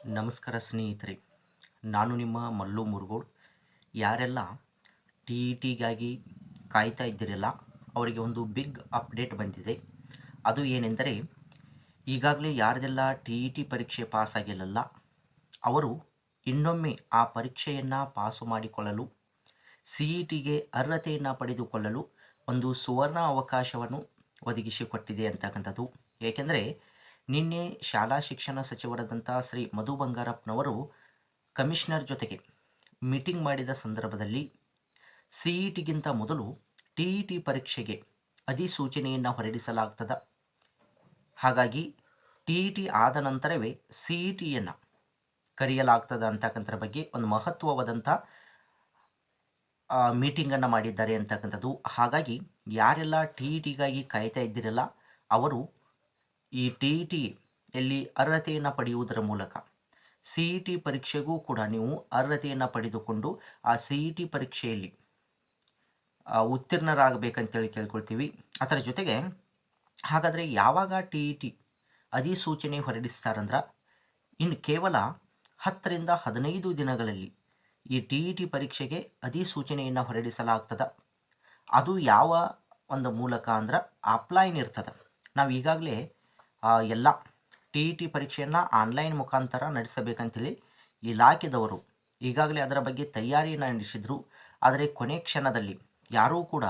ನಮಸ್ಕಾರ ಸ್ನೇಹಿತರೆ, ನಾನು ನಿಮ್ಮ ಮಲ್ಲು ಮುರುಗೋಡ್. ಯಾರೆಲ್ಲ ಟಿ ಇ ಟಿಗಾಗಿ ಕಾಯ್ತಾ ಇದ್ದೀರಲ್ಲ, ಅವರಿಗೆ ಒಂದು ಬಿಗ್ ಅಪ್ಡೇಟ್ ಬಂದಿದೆ. ಅದು ಏನೆಂದರೆ, ಈಗಾಗಲೇ ಯಾರದೆಲ್ಲ ಟಿ ಇ ಟಿ ಪರೀಕ್ಷೆ ಪಾಸ್ ಆಗಿಲ್ಲಲ್ಲ, ಅವರು ಇನ್ನೊಮ್ಮೆ ಆ ಪರೀಕ್ಷೆಯನ್ನು ಪಾಸು ಮಾಡಿಕೊಳ್ಳಲು, ಸಿ ಇ ಟಿಗೆ ಅರ್ಹತೆಯನ್ನು ಪಡೆದುಕೊಳ್ಳಲು ಒಂದು ಸುವರ್ಣ ಅವಕಾಶವನ್ನು ಒದಗಿಸಿಕೊಟ್ಟಿದೆ ಅಂತಕ್ಕಂಥದ್ದು. ಏಕೆಂದರೆ ನಿನ್ನೆ ಶಾಲಾ ಶಿಕ್ಷಣ ಸಚಿವರಾದಂಥ ಶ್ರೀ ಮಧು ಬಂಗಾರಪ್ಪನವರು ಕಮಿಷನರ್ ಜೊತೆಗೆ ಮೀಟಿಂಗ್ ಮಾಡಿದ ಸಂದರ್ಭದಲ್ಲಿ ಸಿ ಇ ಟಿಗಿಂತ ಮೊದಲು ಟಿ ಇ ಟಿ ಪರೀಕ್ಷೆಗೆ ಅಧಿಸೂಚನೆಯನ್ನು ಹೊರಡಿಸಲಾಗ್ತದೆ. ಹಾಗಾಗಿ ಟಿ ಇ ಟಿ ಆದ ನಂತರವೇ ಸಿ ಇ ಟಿಯನ್ನು ಕರೆಯಲಾಗ್ತದೆ ಅಂತಕ್ಕಂಥದ್ರ ಬಗ್ಗೆ ಒಂದು ಮಹತ್ವವಾದಂಥ ಮೀಟಿಂಗನ್ನು ಮಾಡಿದ್ದಾರೆ ಅಂತಕ್ಕಂಥದ್ದು. ಹಾಗಾಗಿ ಯಾರೆಲ್ಲ ಟಿ ಇ ಟಿಗಾಗಿ ಕಾಯ್ತಾ ಇದ್ದೀರಲ್ಲ, ಅವರು ಈ ಟಿ ಇ ಟಿಯಲ್ಲಿ ಅರ್ಹತೆಯನ್ನು ಪಡೆಯುವುದರ ಮೂಲಕ ಸಿ ಇ ಟಿ ಪರೀಕ್ಷೆಗೂ ಕೂಡ ನೀವು ಅರ್ಹತೆಯನ್ನು ಪಡೆದುಕೊಂಡು ಆ ಸಿ ಇ ಟಿ ಪರೀಕ್ಷೆಯಲ್ಲಿ ಉತ್ತೀರ್ಣರಾಗಬೇಕಂತೇಳಿ ಕೇಳ್ಕೊಳ್ತೀವಿ. ಅದರ ಜೊತೆಗೆ ಹಾಗಾದರೆ ಯಾವಾಗ ಟಿ ಇ ಟಿ ಅಧಿಸೂಚನೆ ಹೊರಡಿಸ್ತಾರಂದ್ರೆ, ಇನ್ನು ಕೇವಲ 10ರಿಂದ 15 ದಿನಗಳಲ್ಲಿ ಈ ಟಿ ಇ ಟಿ ಪರೀಕ್ಷೆಗೆ ಅಧಿಸೂಚನೆಯನ್ನು ಹೊರಡಿಸಲಾಗ್ತದೆ. ಅದು ಯಾವ ಒಂದು ಮೂಲಕ ಅಂದ್ರೆ ಆಫ್ಲೈನ್ ಇರ್ತದೆ. ನಾವು ಈಗಾಗಲೇ ಎಲ್ಲ ಟಿ ಇ ಟಿ ಪರೀಕ್ಷೆಯನ್ನು ಆನ್ಲೈನ್ ಮುಖಾಂತರ ನಡೆಸಬೇಕಂತೇಳಿ ಇಲಾಖೆದವರು ಈಗಾಗಲೇ ಅದರ ಬಗ್ಗೆ ತಯಾರಿಯನ್ನು ನಡೆಸಿದರು. ಆದರೆ ಕೊನೆ ಕ್ಷಣದಲ್ಲಿ ಯಾರೂ ಕೂಡ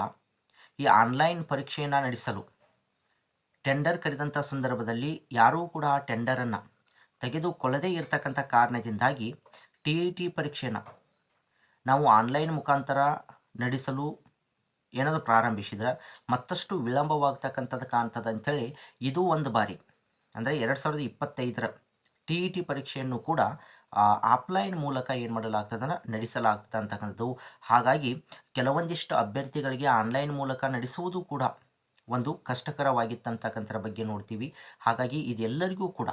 ಈ ಆನ್ಲೈನ್ ಪರೀಕ್ಷೆಯನ್ನು ನಡೆಸಲು ಟೆಂಡರ್ ಕರೆದಂಥ ಸಂದರ್ಭದಲ್ಲಿ ಯಾರೂ ಕೂಡ ಆ ಟೆಂಡರನ್ನು ತೆಗೆದುಕೊಳ್ಳದೇ ಇರತಕ್ಕಂಥ ಕಾರಣದಿಂದಾಗಿ ಟಿ ಇ ಟಿ ಪರೀಕ್ಷೆಯನ್ನು ನಾವು ಆನ್ಲೈನ್ ಮುಖಾಂತರ ನಡೆಸಲು ಏನಾದರೂ ಪ್ರಾರಂಭಿಸಿದ್ರೆ ಮತ್ತಷ್ಟು ವಿಳಂಬವಾಗ್ತಕ್ಕಂಥದ್ದು ಕಾಣ್ತದೆ ಅಂಥೇಳಿ ಇದು ಒಂದು ಬಾರಿ ಅಂದರೆ 2025ರ ಟಿ ಇ ಟಿ ಪರೀಕ್ಷೆಯನ್ನು ಕೂಡ ಆಫ್ಲೈನ್ ಮೂಲಕ ಏನು ಮಾಡಲಾಗ್ತದೆ ನಡೆಸಲಾಗ್ತದೆ ಅಂತಕ್ಕಂಥದ್ದು. ಹಾಗಾಗಿ ಕೆಲವೊಂದಿಷ್ಟು ಅಭ್ಯರ್ಥಿಗಳಿಗೆ ಆನ್ಲೈನ್ ಮೂಲಕ ನಡೆಸುವುದು ಕೂಡ ಒಂದು ಕಷ್ಟಕರವಾಗಿತ್ತಂತಕ್ಕಂಥರ ಬಗ್ಗೆ ನೋಡ್ತೀವಿ. ಹಾಗಾಗಿ ಇದೆಲ್ಲರಿಗೂ ಕೂಡ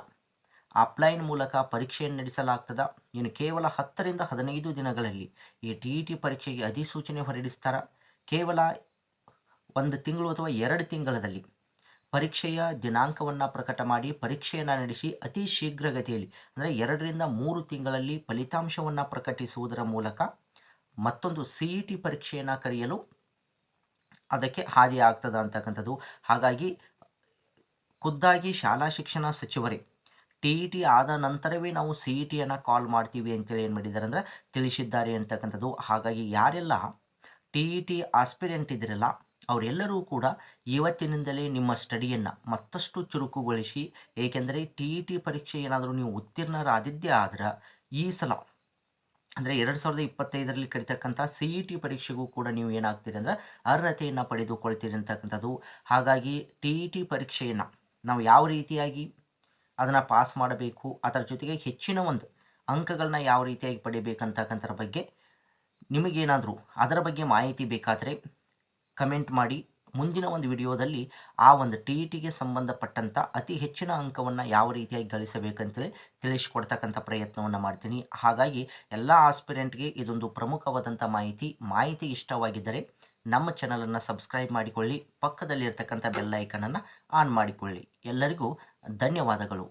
ಆಫ್ಲೈನ್ ಮೂಲಕ ಪರೀಕ್ಷೆಯನ್ನು ನಡೆಸಲಾಗ್ತದೆ. ಇನ್ನು ಕೇವಲ 10ರಿಂದ 15 ದಿನಗಳಲ್ಲಿ ಈ ಟಿ ಇ ಟಿ ಪರೀಕ್ಷೆಗೆ ಅಧಿಸೂಚನೆ ಹೊರಡಿಸ್ತಾರೆ. ಕೇವಲ 1 ತಿಂಗಳು ಅಥವಾ 2 ತಿಂಗಳಲ್ಲಿ ಪರೀಕ್ಷೆಯ ದಿನಾಂಕವನ್ನು ಪ್ರಕಟ ಮಾಡಿ ಪರೀಕ್ಷೆಯನ್ನು ನಡೆಸಿ ಅತಿ ಶೀಘ್ರಗತಿಯಲ್ಲಿ ಅಂದರೆ 2ರಿಂದ 3 ತಿಂಗಳಲ್ಲಿ ಫಲಿತಾಂಶವನ್ನು ಪ್ರಕಟಿಸುವುದರ ಮೂಲಕ ಮತ್ತೊಂದು ಸಿ ಇ ಟಿ ಪರೀಕ್ಷೆಯನ್ನು ಕರೆಯಲು ಅದಕ್ಕೆ ಹಾದಿ ಆಗ್ತದೆ ಅಂತಕ್ಕಂಥದ್ದು. ಹಾಗಾಗಿ ಖುದ್ದಾಗಿ ಶಾಲಾ ಶಿಕ್ಷಣ ಸಚಿವರೇ ಟಿ ಇ ಟಿ ಆದ ನಂತರವೇ ನಾವು ಸಿ ಇ ಟಿಯನ್ನು ಕಾಲ್ ಮಾಡ್ತೀವಿ ಅಂತೇಳಿ ಏನು ಮಾಡಿದ್ದಾರೆ ಅಂದರೆ ತಿಳಿಸಿದ್ದಾರೆ ಅಂತಕ್ಕಂಥದ್ದು. ಹಾಗಾಗಿ ಯಾರೆಲ್ಲ ಟಿ ಇ ಟಿ ಆಸ್ಪಿರೆಂಟ್ ಇದ್ದಿರಲ್ಲ, ಅವರೆಲ್ಲರೂ ಕೂಡ ಇವತ್ತಿನಿಂದಲೇ ನಿಮ್ಮ ಸ್ಟಡಿಯನ್ನು ಮತ್ತಷ್ಟು ಚುರುಕುಗೊಳಿಸಿ. ಏಕೆಂದರೆ ಟಿ ಇ ಟಿ ಪರೀಕ್ಷೆ ಏನಾದರೂ ನೀವು ಉತ್ತೀರ್ಣರಾದಿದ್ದೇ ಆದ್ರೆ ಈ ಸಲ ಅಂದರೆ 2025ರಲ್ಲಿ ಕರೀತಕ್ಕಂಥ ಸಿ ಇ ಟಿ ಪರೀಕ್ಷೆಗೂ ಕೂಡ ನೀವು ಏನಾಗ್ತೀರಿ ಅಂದರೆ ಅರ್ಹತೆಯನ್ನು ಪಡೆದುಕೊಳ್ತೀರಿ ಅಂತಕ್ಕಂಥದ್ದು. ಹಾಗಾಗಿ ಟಿ ಇ ಟಿ ಪರೀಕ್ಷೆಯನ್ನು ನಾವು ಯಾವ ರೀತಿಯಾಗಿ ಅದನ್ನು ಪಾಸ್ ಮಾಡಬೇಕು, ಅದರ ಜೊತೆಗೆ ಹೆಚ್ಚಿನ ಒಂದು ಅಂಕಗಳನ್ನ ಯಾವ ರೀತಿಯಾಗಿ ಪಡಿಬೇಕಂತಕ್ಕಂಥರ ಬಗ್ಗೆ ನಿಮಗೇನಾದರೂ ಅದರ ಬಗ್ಗೆ ಮಾಹಿತಿ ಬೇಕಾದರೆ ಕಮೆಂಟ್ ಮಾಡಿ. ಮುಂದಿನ ಒಂದು ವಿಡಿಯೋದಲ್ಲಿ ಆ ಒಂದು ಟಿ ಇ ಟಿಗೆ ಸಂಬಂಧಪಟ್ಟಂಥ ಅತಿ ಹೆಚ್ಚಿನ ಅಂಕವನ್ನು ಯಾವ ರೀತಿಯಾಗಿ ಗಳಿಸಬೇಕಂತೇಳಿ ತಿಳಿಸಿಕೊಡ್ತಕ್ಕಂಥ ಪ್ರಯತ್ನವನ್ನು ಮಾಡ್ತೀನಿ. ಹಾಗಾಗಿ ಎಲ್ಲ ಆಸ್ಪಿರೆಂಟ್ಗೆ ಇದೊಂದು ಪ್ರಮುಖವಾದಂಥ ಮಾಹಿತಿ ಇಷ್ಟವಾಗಿದ್ದರೆ ನಮ್ಮ ಚಾನಲನ್ನು ಸಬ್ಸ್ಕ್ರೈಬ್ ಮಾಡಿಕೊಳ್ಳಿ, ಪಕ್ಕದಲ್ಲಿರ್ತಕ್ಕಂಥ ಬೆಲ್ ಐಕನನ್ನು ಆನ್ ಮಾಡಿಕೊಳ್ಳಿ. ಎಲ್ಲರಿಗೂ ಧನ್ಯವಾದಗಳು.